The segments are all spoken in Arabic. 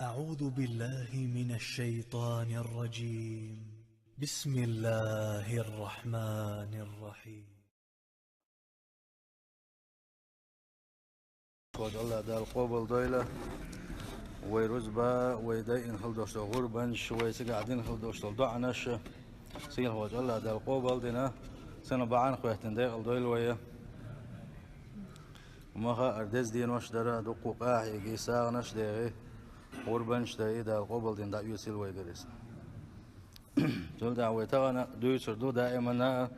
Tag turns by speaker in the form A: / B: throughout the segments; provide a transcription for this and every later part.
A: أعوذ بالله من الشيطان الرجيم. بسم الله الرحمن الرحيم.
B: الله دال قبل دويلة ويرزبا ويدين خلدوش غربنش ويسقعدين خلدوش ضعنش سيل هو الله دال قبل دينا سنة بعان خواتن داخل دويل ويا وما أردز دين وش درا دقوق يجي ساغنش داغي غربنش داي دال قبل دين دا يوسيل ويجرس جل دعوة تانا دويسر دو دائما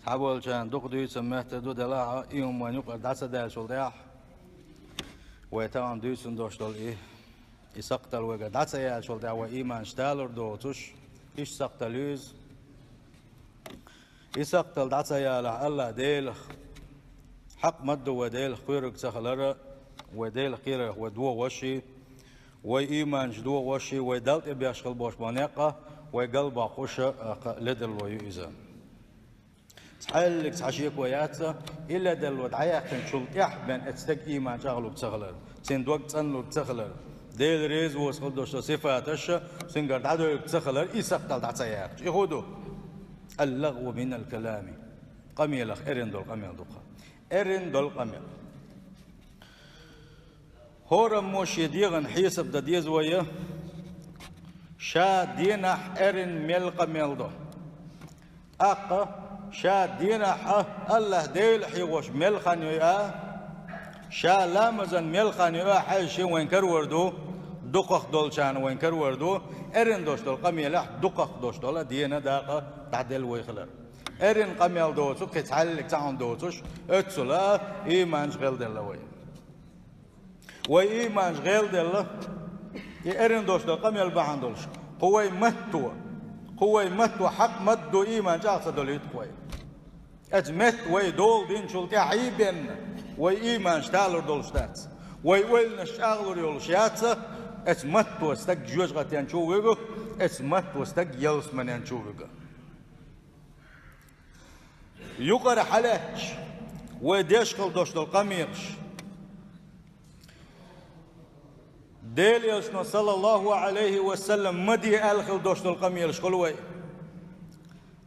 B: حاول كان دق دويسر مهت دو دلاع يوم ونقر دعس دال شلداح ويتعم دويسن دوشتل يسقطل وجد دعس يال شلداح وإيمان شتالر دوتش إيش سقطلوز يسقطل دعس يال الله ديل حق مد وديل خيرك سخلرة وديل خيرك ودو وشي وإيمان جدو وشي ودلت بيشغل باش بانيقة وقلب خوش لدل ويؤذى تحلك تحشيك وياتسا إلا دل ودعيا تنشل إحبان اتستك إيمان شغلو بتسخلر سندوك تسنلو بتسخلر ديل ريز وصل دوشتا صفاتش سنقر دعدو بتسخلر إيساقتل دعسياك يخودو اللغو من الكلام قميلخ إرن دول قميل دوقا إرن دول قميل هورم موش يديغن حيسب دا ديز ويا شا دينح إرن ملق ملدو أقا شا دينح الله ديل حيوش ملخان يا شا لامزن ملخان يا حيشي وينكر وردو دقق دولشان وينكر وردو إرن دوش دول قميلح دقق دوش دول دينا داقا تعدل ويخلر إرن قميل دوشو كتحلق تعون دوشوش اتسولا إيمان شغل دلوي وإيمان شغل دلوي إرن دوش دول قميل بحان دولش قوي متو حق مدو إيمان جاقصة دوليت قوي أجمت وي دول دين شلتي عيبين وي إيمان شتالر دولشتات وي ويلنا شاغلر يولشيات أجمتو استك جوج غتيان شووغو أجمتو استك يلس منيان شووغو يقر حلاج وديشقل دوش دول قميقش ديليشنا صلى الله عليه وسلم مدي الخل دوشن القميل شقلوي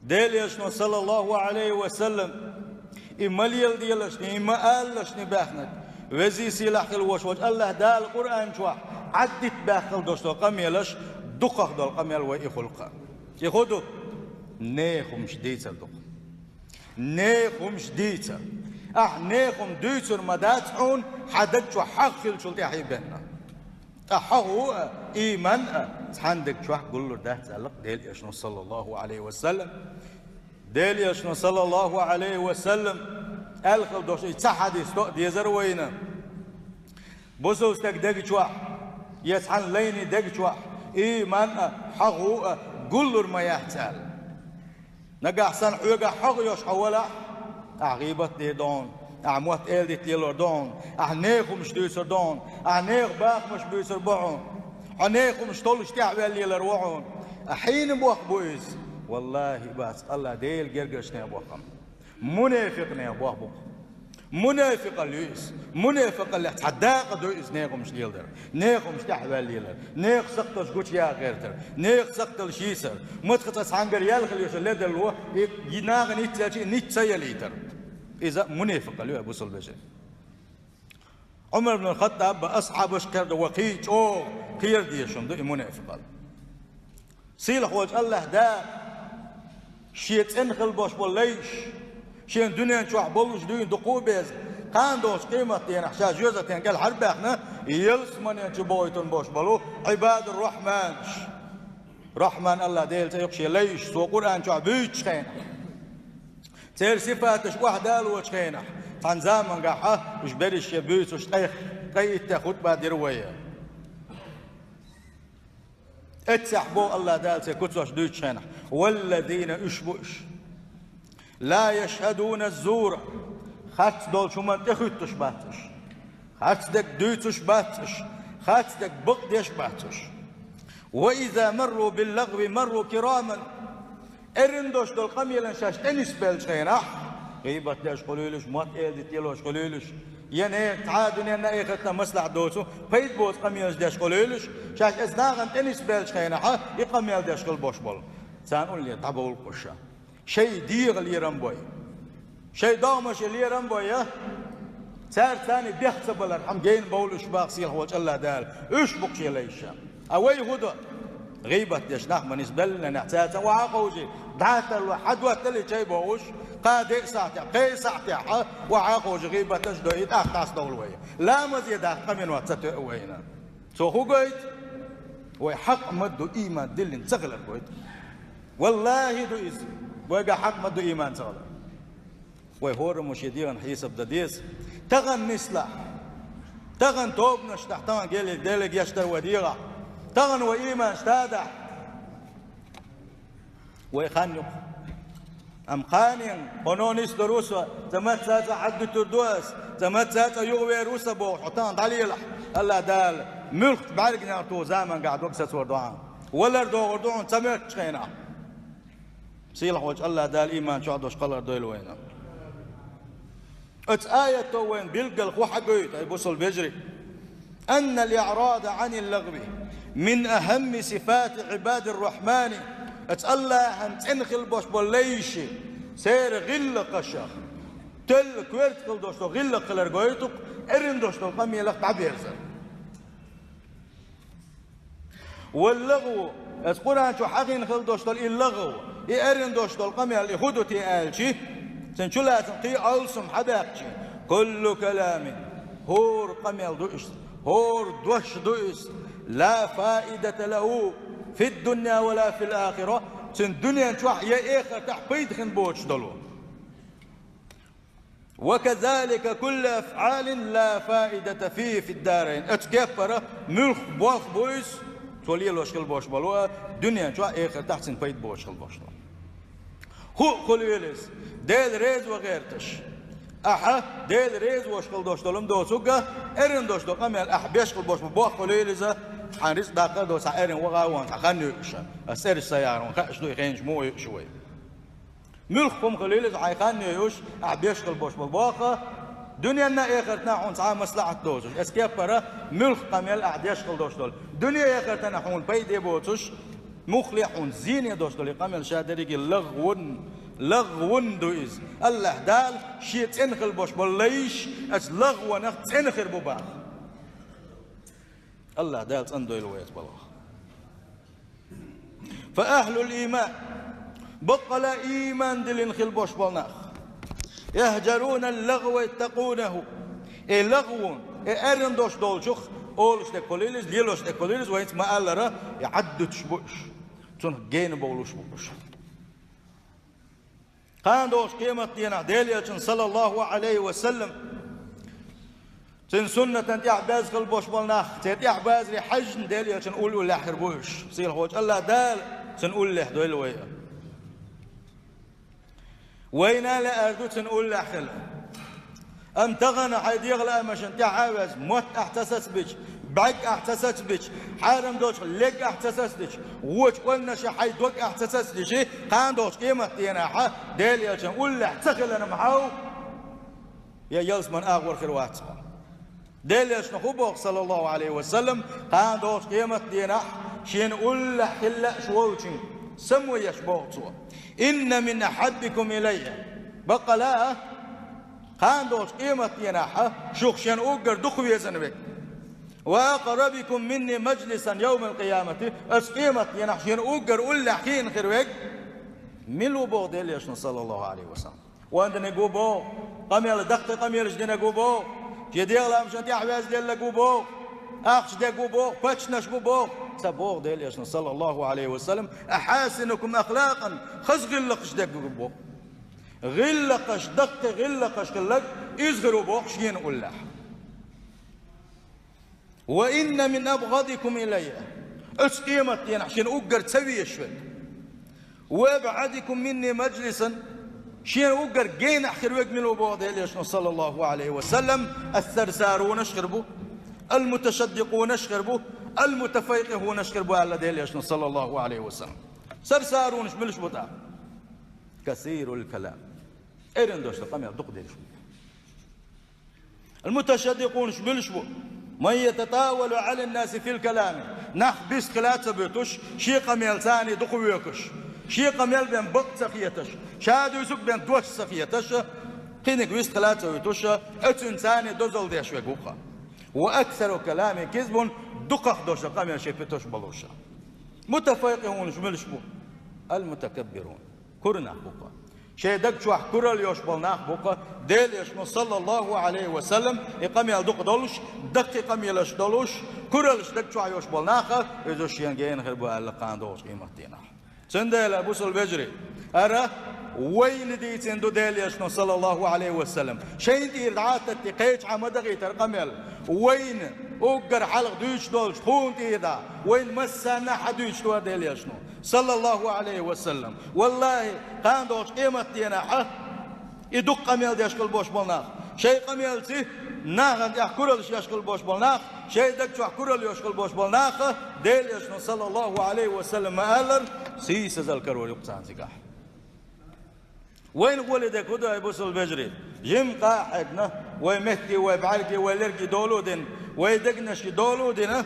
B: ديليشنا صلى الله عليه وسلم إماليل ديلشني إما آلشني باخنك وزي سلاح الوشوش الله دا القرآن شوح عدت باخل دوشن القميلش دقق دو القميل وإخلقا يخدو نيخم شديتا دق نيخم شديتا نيخم دويتر مداتحون حدد شو حقل شلتي حيبنا أحو إيمان عندك شو قول له ده تعلق ديل يشنو صلى الله عليه وسلم ديل يشنو صلى الله عليه وسلم ألقى دوش يتصحد يستوء ديزر وينا بوسو استك دق شو يسحن ليني دق شو إيمان حقو قول له ما يحتال نجا حسن حوجا حق يش حولا عقيبة ديدون أعموت إلدي تيلور دون أعنيكم مش دويسر دون أعنيك باق مش بيسر بعون أعنيكم مش طولش تعبال يلر وعون أحين بوخ بويز والله بس الله ديل جرجشنا بوخم منافقنا بوخ بوخ منافق اليوس منافق اللي تحداق دويس نيكم مش يلدر نيكم مش تعبال يلر نيك سقطش قوش يا غيرتر نيك سقطل شيسر متخصص عنقر يالخل يوش اللي دلوه يناغ نيت سياليتر إذا منافق اللي أبو صلبجة عمر بن الخطاب أصحابش كرد وقيت خير ديشون دو منافق سيلح وجه الله دا شيت انخل باش بوليش شين دنيا نشوح بولوش دوين دقو بيز قان دوش قيمة دين حشاش جوزة دين قال حرب احنا يلس من ينشو بويتون باش بولو عباد الرحمن رحمن الله ديل تيقشي ليش سو قرآن شوح بيش خين تير صفاتش وحدة الوجهينح عن زمان قاحة مش بريش يبيس وش قيت خطبة دروية اتسحبوا الله دال سيكتوش دوتشينح والذين اشبوش لا يشهدون الزور خات دول شو من تخطش باتش خات دك دوتش باتش خات دك بقدش باتش وإذا مروا باللغو مروا كراما إرندوش دول قميلن شاش أنس بلشينح غيبت ليش قليلش مات إيدت يلوش قليلش يعني تعادني أن إخوتنا مصلحة دوسو فيد بوت قميص داشقل إلش شاش إزناغن تنس بيلش خينا يقميل داشقل بوش بول سانقول لي تبول قشة شيء ديغ اللي رمبوي شيء دامش اللي رمبوي سار ثاني بيحسب الحم جين بول إشباق سيل هو الله دال إيش بقشي ليشا أوي هدى غيبة دشناخ من يسبلنا نحتاجا وعاقوجي دعات الحدوة اللي شيء بوش قادئ ساعتها قي ساعتها وعاقوج غيبة تجدو إيد أختص دولوية لا مزيد قمين واتتوئوينا سو هو قيت وحق مدو إيمان دلين سغل القيت والله دو إيز ويقى حق مدو إيمان سغل ويهور مشيدين حيسب دديس تغن نسلح تغن توب نشتح تغن قيلي ديلك يشتر وديغة تغن وإيمان اشتادح ويخانيق أم خانين قنونيس دروسة زمت ساتا حد تردوس زمت ساتا يغوي روسا بو حطان دليل الله دال ملك بعرقنا تو زمان قاعد وقسس وردوعان ولا ردو وردوعان سمعت شخينا سيلح وجه الله دال إيمان شو عدوش قلر دويل وينا ات آية توين بيلقل وحقيت أي بوصل بيجري أن الإعراض عن اللغو من أهم صفات عباد الرحمن الله هم تنخل باش بوليشي سير غل قشخ تل كويرت قل دوشتو غل قلر قويتوك ارن دوشتو قمي لك تعبيرزر واللغو القرآن شو حقين خل دوشتو اللغو ارن دوشتو القمي اللي هدو تيالشي تنشلها تنقي ألسم حداقشي كل كلام هور قمي دوش هور دوش دوش لا فائدة له في الدنيا ولا في الآخرة تن الدنيا نشوح يا إخر تحبيد خن بوش دلو وكذلك كل أفعال لا فائدة فيه في الدارين اتكفر ملخ بوخ بويس تولي له شكل بوش بلوه دنيا نشوح إخر تحسن بيد بوش خل بوش هو كل يلس ديل ريز وغيرتش أحا ديل ريز وشكل دوش دلهم دوسوكا إرن دوش دو قميل أحبيش خل بوش بوخ كل يلسه حنريس داقل دو سعيرين وغاوان تخنو يقشا أسير السيارة ونخش دو يخينش مو يقشوي ملخكم خليلز عيخانو يوش أعبيش قلبوش بالباقة دنيا إخرتنا حون سعى مصلحة دوزوش اسكيبرا ملخ قميل أعديش قلدوش دول دنيا إخرتنا حون بيدي بوتوش مخلي حون زيني دوش دول قميل شادريكي لغون دويز الله دال شي تنخل بوش بالليش أس لغوان أخ تنخر بباق الله دالت عنده الويت بالله فأهل الإيمان بقل إيمان دلين خلبوش بالناخ يهجرون اللغو يتقونه اللغو أرن دوش دولشوخ أولش تقوليلز ليلوش تقوليلز وينت ما قال را يعدو تشبوش تون جين بولوش بوش قان دوش قيمة دينا ديليا صلى الله عليه وسلم تن سنة تحباز قلبوش بالناخ تحباز لحج ديليا تنقول ولا حربوش سيل هوج الله دال تنقول له دويل ويا وينا لا أردو تنقول له حل أم تغنى حيدي غلا مش انت عاوز موت احتسس بيش بعك احتسس بيش حارم دوش لك احتسس بيش وش قلنا شي حيدوك احتسس بيش قان دوش قيمة دينا ديليا تنقول له تخل أنا محاو يا يلس من أغور خيروات دليش نخبوك صلى الله عليه وسلم قان دوش قيمة دينا شين قول حلا شووشين سمو يشبوك إن من أحبكم إلي بقى لا قان دوش قيمة دينا شوخ شين أقر دخوي يزنبك وأقربكم مني مجلسا يوم القيامة أس قيمة دينا شين أقر قول حين خيروك ملو بو دليش صلى الله عليه وسلم وعندنا قوبو قميل دقت قميل جدنا قوبو جدير لا مش انت احواز ديال لقوبو اخش ديال قوبو باتشناش قوبو سبوغ ديال يا صلى الله عليه وسلم احاسنكم اخلاقا خش غلقش ديال قوبو غلقش دق غلقش قلق ازغروا بوق شين نقول له وان من ابغضكم الي اسقيمت يعني عشان اقر تسوي شوي وابعدكم مني مجلسا شين وقر جين اخر وقت من الوبوض ليش صلى الله عليه وسلم الثرثارون اشخربوا المتشدقون اشخربوا المتفيقهون اشخربوا على ليش صلى الله عليه وسلم ثرثارون ايش ملش بتاع كثير الكلام ايرن دوش قام يدق ديش المتشدقون شبلش بو من يتطاول على الناس في الكلام نح بيس خلات بيتوش شي قميل ثاني دقويكش شي قميل بين بق سخيتش شادو يسوق بين دوش سخيتش قينك بيس خلات بيتوش اتن ثاني دوزل ديش ويقوقا واكثر كلامي كذب دقق دوش قميل شي بيتوش بلوشا متفيقون شبلش بو المتكبرون كرنا بوقا شيء دك شو كرل يوش بالناخ بوقا ديل يشمو صلى الله عليه وسلم يقام يلدق دولش دك يقام يلش دولش كرلش دك شو يوش بالناخ إذا شيء جين خربو على قاندوش قيمتينا سندل أبو سلبجري أرى وين دي تندو ديل يشمو صلى الله عليه وسلم شيء دي العادة تقيش عمدغي ترقمل وين أوجر حلق دوش دولش خون تيدا وين مسنا حدوش دو ديل يشمو صلى الله عليه وسلم والله قاندوش قيمتينا ح يدق قميل دي يشكل بوش بالناخ شيء قميل تي ناغن يحكرلش يشكل بوش بالناخ شيء دك يحكرل يشكل بوش بالناخ ديل يشمو صلى الله عليه وسلم أهلر سيس زلكرول يقصان زقاح وين ولدك هدا يبوس البجري جيم قاعدنا ويمهدي ويبعلقي ويلرقي دولودين ويدقنش دولودين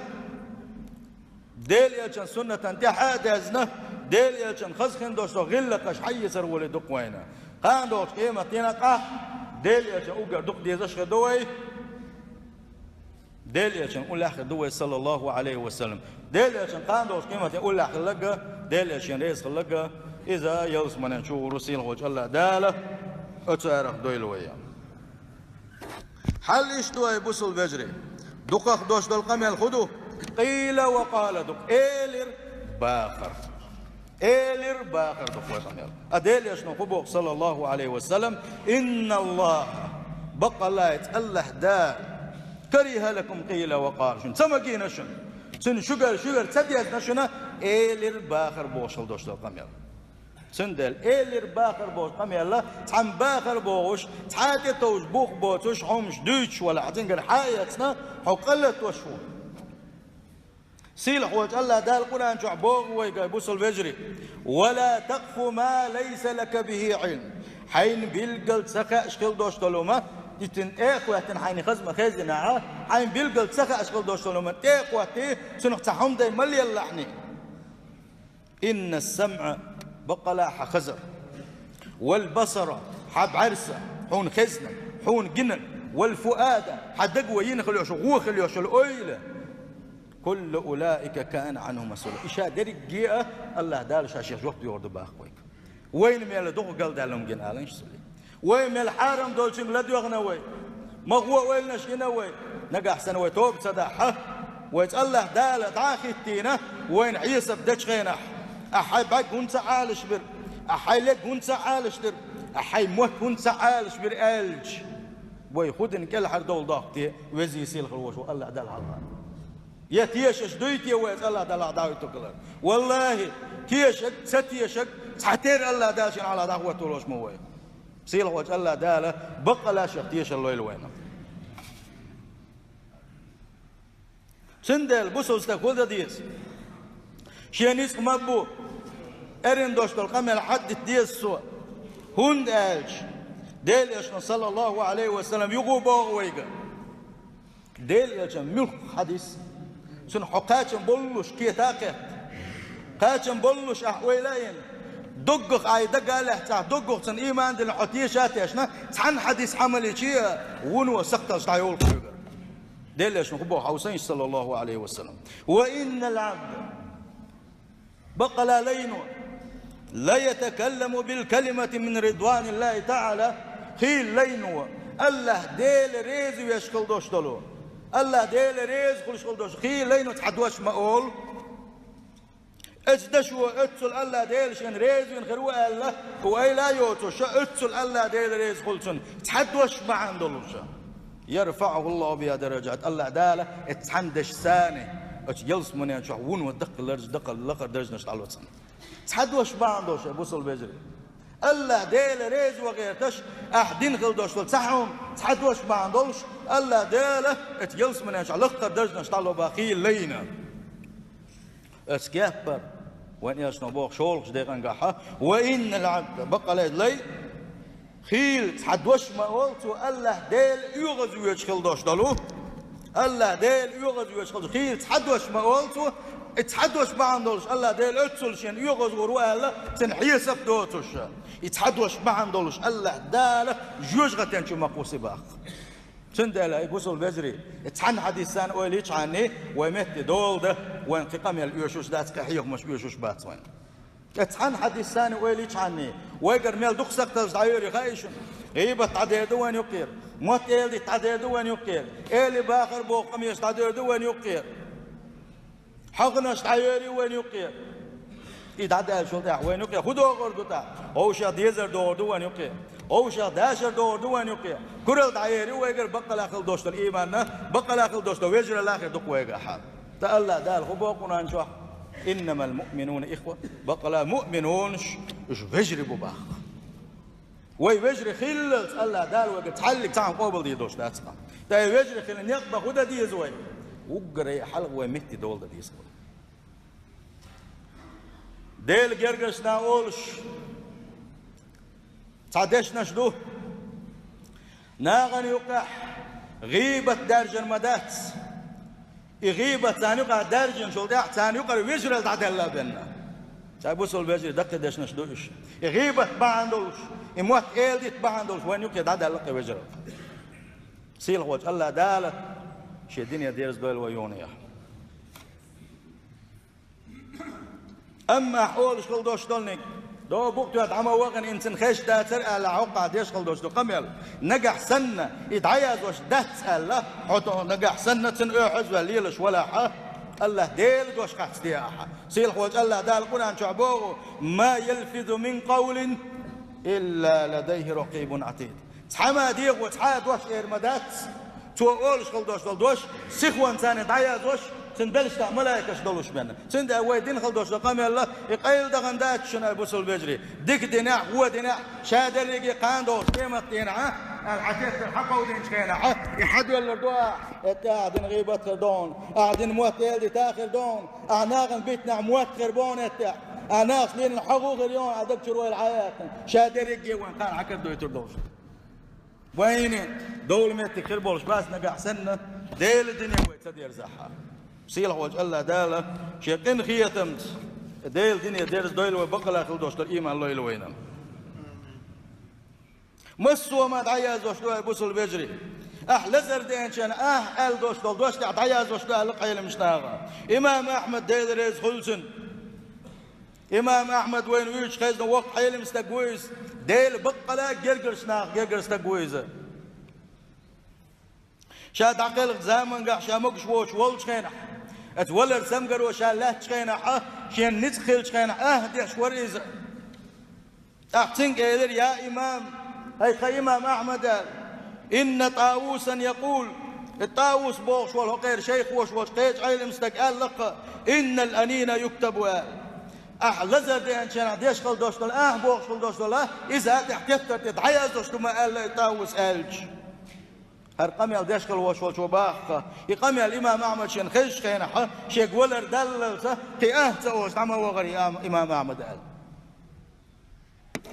B: ديل يلشن سنة تحادزنا ديل يلشن خزخن دوشتو غلقش حيسر ولدك وينا قان دوش قيمة تينا ديل يلشن اوغر دق ديزش دوي ديل يلشن قول اخر دوي صلى الله عليه وسلم ديل يلشن قان دوش قيمة يقول اخر لقى ديل يلشن ريس خلقى إذا يلسمنا نشوف رسيل وجه الله داله أتعرف دويل ويا حل إيش دوي بوصل بجري دقق دوش دول قميل خدو قيل وقال دق إيلر باخر دق قميل أديل يشنو قبوق صلى الله عليه وسلم إن الله بقى الله يتأله دا كره لكم قيل وقال شن سمكينا شن شجر تديت نشنا إيلر باخر بوصل دوش دول قميل سندل إيلر باخر بوش قام يلا تعم باخر بوش تعاتي توش بوخ بوتوش حومش دوش ولا عتنقر حايتنا حقلت وشو سيل حوج الله دا القرآن شو عبوغ ويقا بوص الفجري ولا تقف ما ليس لك به علم حين بيلقل سخا اشكال دوش طلوما يتن ايقوة حين خزم خزنا حين بيلقل سخا اشكال دوش طلوما ايقوة سنح تحوم داي ملي اللحني إن السمع بقلاح خزر والبصر حب عرسة حون خزنة حون جنن والفؤاد حدقوا ينخل يشغوخ الأويلة كل أولئك كان عنه مسؤول إشاء درك جيئة الله دال شاشيخ وقت يورد باخويك وين ميلا دوغ قال دالهم جن آلين شسولي وين ميلا حارم دولشن لدو يغنوي مغوى وين نشكنوي نقع سنوي توب صداحة ويت الله دال تعاخي التينة وين عيسى بدش غينح أحي باك هون عالش بر أحي لك هون عالش بر أحي موت هون عالش بر ألج ويخدن كل حر دول ضغطي وزي سيل خروش والله دل الله يا تيشش دويتي ويز الله دل داوي تكلر والله تيشك ستيشك سحتير الله داشين على دعوة تولوش موي سيل وجه الله داله بقى لا شيخ تيش الله يلوينا سندل بوسو استقول ديس شينيس مبو ارين دوشت القمل حد ديس سو هند ألج ديل يشن صلى الله عليه وسلم يغوبو ويغا ديل يشن ملخ حديث سن حقاتن بولوش كيتاقه قاتن بولوش احويلين دقق اي دقاله تاع دقق سن ايمان دل حتيشات يشنا عن حديث عملي شي ونو سقط تاعول ديل يشن خبو حوسين صلى الله عليه وسلم وان العبد بقى لا لينو لا يتكلم بالكلمة من رضوان الله تعالى خيل لينو الله ديل ريز ويشكل دوش دلو الله ديل ريز خلشكل دوش خيل لينو تحدوش مقول اتدشو اتسل الله ديل شن ريز وينخروا الله وإي لا يوتوش اتسل الله ديل ريز خلشن تحدوش معان دلوشا يرفعه الله بها درجات الله داله اتحندش ثاني يلس من ينشح ون ودق لرج دق لقر درج نشط على الوطن تحدوش باندوش بوصل بجري الله ديل ريز وغيرتش احدين خلدوش تسحهم تحدوش باندوش الله ديله يلس من ينشح لقر درج نشط على باقي لينا اسكابر وين يشنو بوق شولش ديقن قاحه وان العبد بقى لي خيل تحدوش ما قلتو الله ديل يغز ويشخل دلو الله ديل يغز ويشخل خيل تحدوش ما قلتو تحدوش ما عندوش الله ديل اتسل شين يغز وروه الله تنحيسب دوتوش يتحدوش ما عندوش الله دال جوج غتين شو مقوسي باق تندل اي بوصل بزري تحن حديثان اوليش عني ومت دول ده وانتقام اليوشوش دات كحيق مش يوشوش بات وين تحن حديثان اوليش عني ويقر ميل دخسك تزعيري خايشون غيبة تعديد وين يقير موت إلي تعديد وين يقير إلي باخر بو قميص تعديد وين يقير حقناش تعيري وين يقير يتعدى شو تاع وين يقير خدوا غردو تاع أو شا ديزر دوردو وين يقير أو شا داشر دوردو وين يقير كرل تعيري ويقر بقى الأخل دوشت الإيمان بقى الأخل دوشت ويجري الآخر دق ويقر حال تألا دال خبوقنا نشوح إنما المؤمنون إخوة بقى لا مؤمنون إيش ويجري بباخ ويجري خلل تألا دال ويقر تحلق تعم قبل دي دوشت أتسقى تا ويجري خلل يقبل خدا ديز وين وقري حلق ومتي دول ديز وين ديل جرجس ناولش تعدش نشدو ناغن يقع غيبة درج المدات غيبة ثاني يقع درج شو ده ثاني يقع ويجري تعدل بيننا تابوسول بيجري دق دش نشدوش غيبة باندولش إموت إلدي باندولش وين يقع تعدل ويجري سيل وجه الله دالة شي الدنيا ديرز دول ويونيا أما حول شغل دوش دولنك دو بوقت يد عما وغن إنسان خيش داتر على عقع ديش شغل دوش دو قميل نجح سنة يتعيز وش دات الله حتى نجح سنة تنقحز وليلش ولا حا الله ديل دوش قحس دياحا سيل وجه الله دال القرآن شعبوه ما يلفظ من قول إلا لديه رقيب عتيد تحما ديغ وتحاد وش إرمدات تقول شغل دوش سيخوان ثاني تعيز وش تندلش ملائكة شدولش بينا تند أويدين خلدوش قام الله يقيل دغن دات شنو بوصل بجري ديك دينا هو دينا شاد اللي قاندوس قيمة دينا الحكيت الحق ودين شكينا يحد ولا دواء قاعدين غيبة دون قاعدين موت يلدي تاخر دون أعناق بيتنا موت خربون التاع أعناق لين الحقوق اليوم عدك شروي الحياة شاد اللي وين كان حكت دو يتردوش وين دول ميت خربولش بس نقع سنة ديل الدنيا ويتسدير زحها سيلح وجه الله داله شيقين خيتمت ديل دنيا ديرز دويل وبقى لا خلدوش الإيمان الله يلوينا مسوا ما تعيز وشتوه بوصل بيجري لزر دين شان دوش دوش تعيز وشتوه لقيل مشتاغا إمام أحمد ديل ريز خلصن إمام أحمد وين ويش خيزن وقت حيل مستقويز ديل بقى لا جرجر استقويزه شاد عقل زمن قح شامك شوش ولش خينا اتولد سمقر وشالله خينا شين ندخل خينا دي شوريز احتنك يا امام هي امام احمد ان طاووسا يقول الطاووس بوش والهقير شيخ وش قيج عيل مستقال لق ان الانين يكتب لزر دي شان ديش خل دوشتل بوش خل دوشتل اذا تحتفت تتعيز دوشتل ما قال الطاووس الج أرقام يالديش كل وش باخ يقام الإمام أحمد شين خش خينا ح شيء ولر دللته كي تقوش عما وغري إمام أحمد قال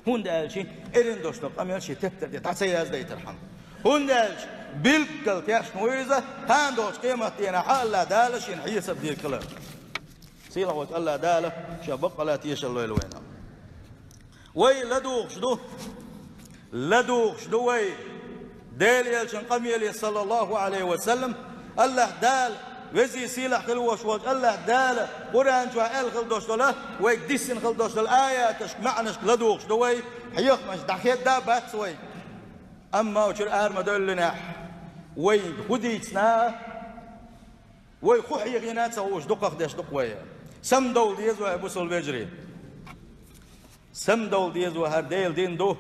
B: هون قال شيء إرن دوش قام يال شيء تبتدي تعسياز ده يترحم هون قال بالكل كاش نويزة هان دوش قيمة تينا حال دالش ينحيس بدير كلام سيلا وش الله داله شبق لا تيش الله يلوينا وي لدوخ شدو وي ديل يلشن قميلي صلى الله عليه وسلم الله دال وزي سيلح خلوش وج الله دال قرآن شو خلدوش له ويقدسن خلدوش الآية معناش لدوخ دوي حيخ مش دحيت دا بات وي أما وشر آر مدلنا وي خديتنا وي خوحي غينات سووش دقق داش دق ويا سم دول ديز وابو سول بيجري سم دول ديز وهر ديل دين دو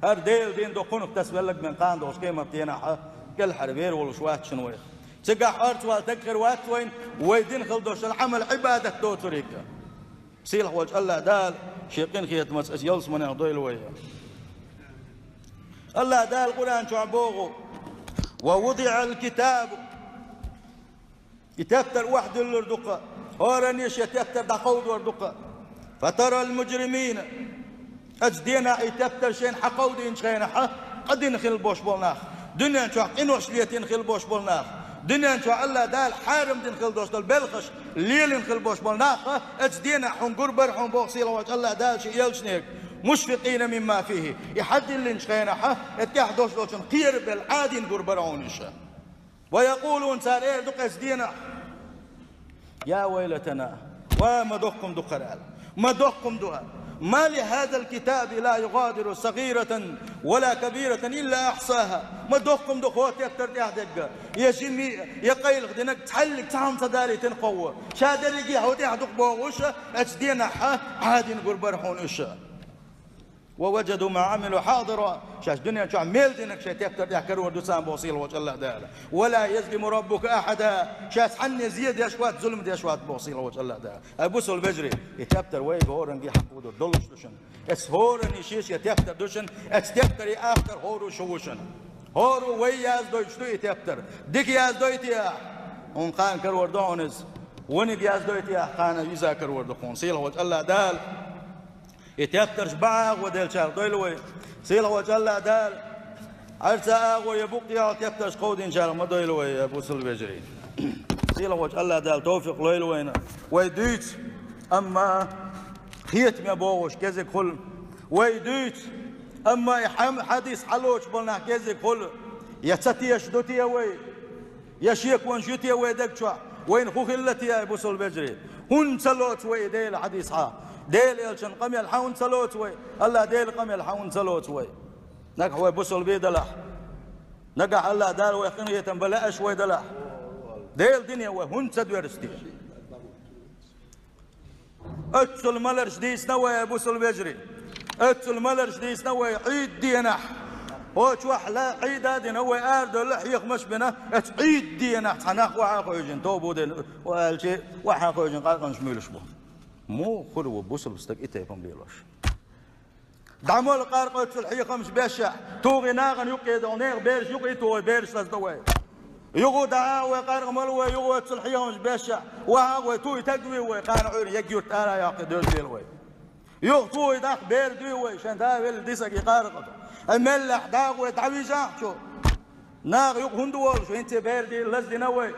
B: هر دين دو قنق تسبلك من قاندوش قيمة تينا كل حربير والشوات شنوي تقع أرت وتكر وات وين ويدين خلدوش العمل عبادة دو طريقة سيلح وجه الله دال شيقين خيط مسأس يلس من يضيل ويا الله دال قرآن شعبوغو ووضع الكتاب يتفتر واحد الردقة هورنيش يتفتر دقود وردقة فترى المجرمين أجدينا يتبتر شين حقودين شينا قدين خل بوش بولناخ دنيا شو إنوش ليتين خل بوش بولناخ دنيا شو الله دال حارم دين خل دوست البلخش ليلين خل بوش بولناخ أجدينا حن قربر حن بوصيل وجه الله دال شيء يلشنيك مشفقين مما فيه يحد اللي شينا اتيح دوش دوشن قير بالعادين قربرونش ويقولون سار إيه دق أجدينا يا ويلتنا وما دقكم دقرال ما دقكم دقال ما لهذا الكتاب لا يغادر صغيرة ولا كبيرة إلا أحصاها ما دقكم دقوات يكتر تحدق يا جمي يا قيل غدنك تحلق تعم صداري تنقوى شادر يجي هودي دق بوغوش أجدينا عادين قربرحونش ووجدوا ما عملوا حاضرا شاش دنيا شو عمل دينك شيء تكتر يحكروا دوسان بوصيل وجه الله داله ولا يظلم ربك احدا شاش حني زيد يا شوات ظلم يا شوات بوصيل وجه الله داله ابوس البجري يتبتر وي هورن دي حقود دولش دوشن اس هورن يشيش يتبتر دوشن اس تبتر اخر هورو شوشن هورو وي ياز دويشتو يتبتر ديك ياز دويتيا اون خان كرور دونز وني ياز دويتيا خان يذاكر ورد قنصيل وجه الله دال يتيفتر شبعه وديل شار دويلوي سيله وجه الله دال عرسا ويبوق يا تيفتر قود ان شاء الله ما دويلوي يا ابو سلبجري سيله وجه الله دال توفيق لويلوينا ويديت اما خيت ما بوش كذا كل ويديت اما حديث حلوش بلنا كذا كل يتسيش دوتي وي يا شيخ وانشتي ويدك شو وين خو خلتي يا ابو سلبجري هن سلوت وي ديل حديث ديل يلشن قمي الحون سلوت وي الله ديل قمي الحون سلوت وي نقح وي بوصل بي دلح نقح الله دال وي قنية بلاش وي دلح ديل دنيا وي هن سدورستي اتسل ملرش دي سنوي يا بوصل بيجري اتسل ملرش دي سنوي عيد دينح هوش وحلا عيد هادي نوي ارد لح يخمش بنا عيد دينح تناخ وحاقو يجن توبو دين والشي وحاقو يجن قاقن شميلش بو مو خلو بوصل بستك إتى يفهم ليلوش دعموا القارق الحية خمس باشا توغي ناغن يقي دونيغ بيرش يقي توي بيرش لازدوي يقو دعاوي قارق ملوي يقو الحية خمس باشا وهاوي توي تقوي وي قارق عيري يقيو تالا يقي دوش بيلوي يقو توي داخ بير دوي شان داوي ديسك يقارق الملح داوي تعوي جاحشو ناغ يقو هندوال شو انت بير دي لازدي نوي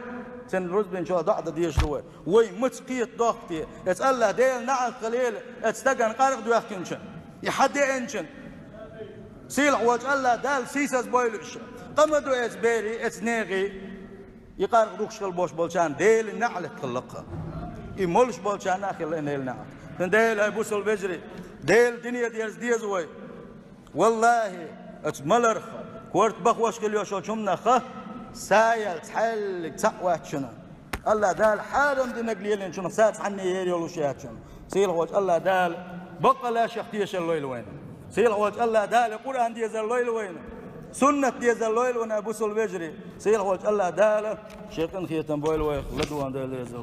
B: سن رزبن شو ضعض ديش هو وي متقيت ضغطي يسأل ديل نعم قليل استجن قارق دو يحكينشن يحدي انشن سيلح وجه الله دال سيساس بويلش قمدو اسبيري اسنيغي يقارق دوكش البوش بولشان ديل النعل تخلقها يمولش بولشان اخي نيل نعل ديل ابوس البجري ديل دنيا ديز وي والله اتملرخ كورت بخوش كل يوشو شمنا خ سايل تحلق تقوى شنو الله دال حارم دي نقليلين شنو سات عني يريولو شيات شنو سيل وجه الله دال بقى لا شختيش الليل وين سيل وجه الله دال القران ديز الليل وين سنه ديز الليل وين ابو سلبجري سيل وجه الله دال شيطان خيتن بويل وين لدوان ديز